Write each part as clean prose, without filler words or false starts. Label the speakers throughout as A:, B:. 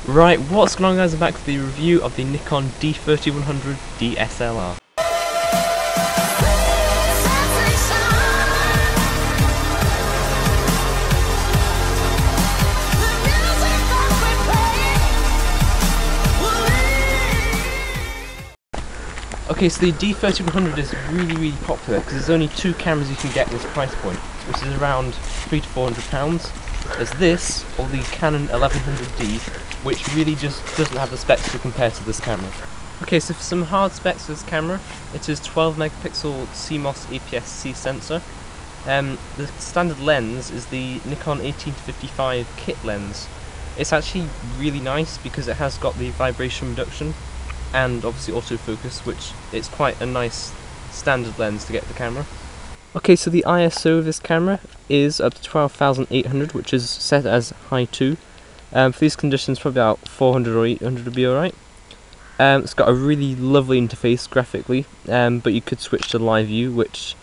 A: Right, what's going on guys, I'm back with the review of the Nikon D3100 DSLR. Okay, so the D3100 is really popular because there's only two cameras you can get at this price point, which is around £300 to £400. There's this, or the Canon 1100D, which really just doesn't have the specs to compare to this camera. Okay, so for some hard specs for this camera, it is 12 megapixel CMOS APS-C sensor. The standard lens is the Nikon 18-55 kit lens. It's actually really nice because it has got the vibration reduction and obviously autofocus, which it's quite a nice standard lens to get the camera. Okay, so the ISO of this camera is up to 12,800, which is set as high 2. For these conditions, probably about 400 or 800 would be alright. It's got a really lovely interface graphically, but you could switch to live view, which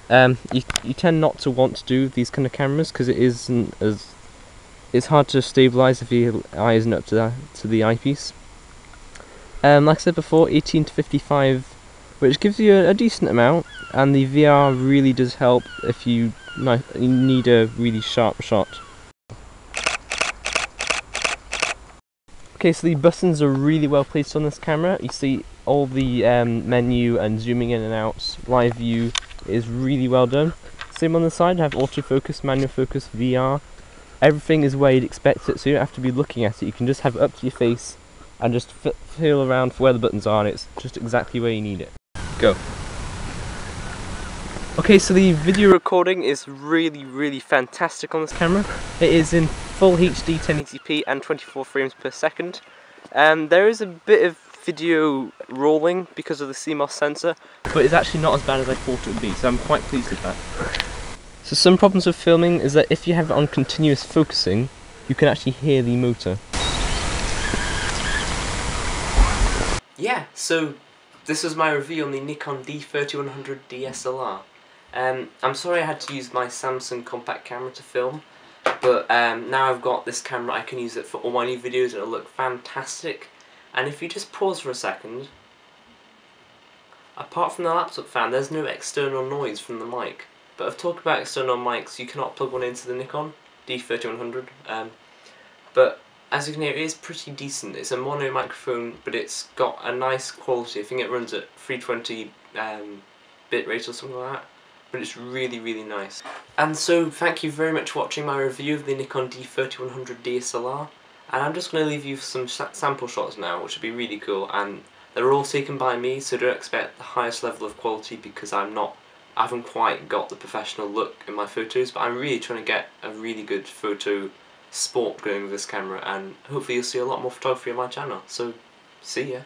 A: you tend not to want to do with these kind of cameras because it's hard to stabilise if your eye isn't up to the eyepiece. Like I said before, 18-55, which gives you a decent amount, and the VR really does help if you need a really sharp shot. Okay, so the buttons are really well placed on this camera. You see all the menu and zooming in and out, live view is really well done. Same on the side, I have autofocus, manual focus, VR. Everything is where you'd expect it, so you don't have to be looking at it. You can just have it up to your face and just feel around for where the buttons are, and it's just exactly where you need it. Go. Okay, so the video recording is really fantastic on this camera. It is in full HD 1080p and 24 frames per second. There is a bit of video rolling because of the CMOS sensor, but it's actually not as bad as I thought it would be, so I'm quite pleased with that. So some problems with filming is that if you have it on continuous focusing, you can actually hear the motor. Yeah, so this was my review on the Nikon D3100 DSLR. I'm sorry I had to use my Samsung compact camera to film, but now I've got this camera, I can use it for all my new videos and it'll look fantastic. And if you just pause for a second, apart from the laptop fan, there's no external noise from the mic. But I've talked about external mics, you cannot plug one into the Nikon D3100, but as you can hear, it is pretty decent. It's a mono microphone, but it's got a nice quality. I think it runs at 320 bitrate or something like that. But it's really nice. And so, thank you very much for watching my review of the Nikon D3100 DSLR. And I'm just going to leave you some sample shots now, which would be really cool. And they're all taken by me, so don't expect the highest level of quality because I haven't quite got the professional look in my photos. But I'm really trying to get a really good photo sport going with this camera, and hopefully you'll see a lot more photography on my channel. So, see ya.